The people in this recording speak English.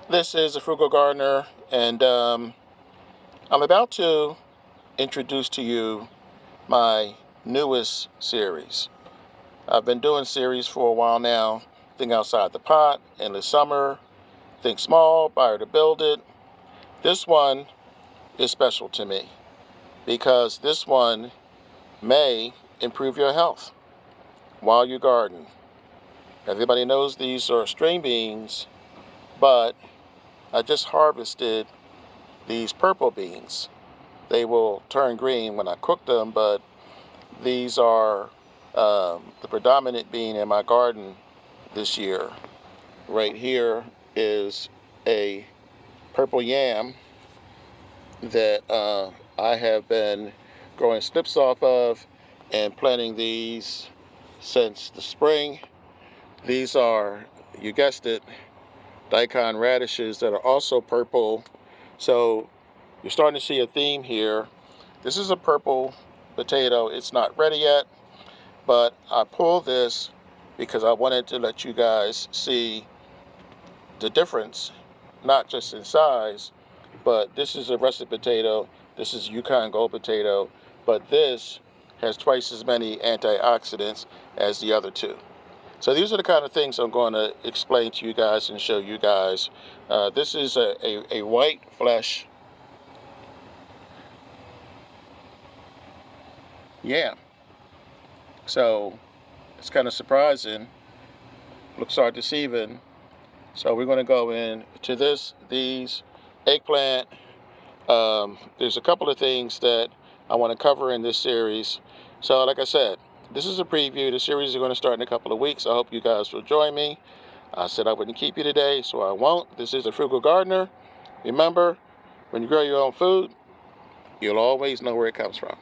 This is a Frugal Gardener, and I'm about to introduce to you my newest series. I've been doing series for a while now. Think outside the pot, in the summer, think small, buyer to build it. This one is special to me because this one may improve your health while you garden. Everybody knows these are string beans, but I just harvested these purple beans. They will turn green when I cook them, but these are the predominant bean in my garden this year. Right here is a purple yam that I have been growing slips off of and planting these since the spring. These are, you guessed it, daikon radishes that are also purple. So you're starting to see a theme here. This is a purple potato. It's not ready yet, but I pulled this because I wanted to let you guys see the difference, not just in size, but this is a russet potato. This is Yukon Gold potato, but this has twice as many antioxidants as the other two. So these are the kind of things I'm going to explain to you guys and show you guys. This is a white flesh yam. So it's kind of surprising. Looks hard deceiving. So we're going to go into these, eggplant. There's a couple of things that I want to cover in this series. So like I said, this is a preview. The series is going to start in a couple of weeks. I hope you guys will join me. I said I wouldn't keep you today, so I won't. This is a Frugal Gardener. Remember, when you grow your own food, you'll always know where it comes from.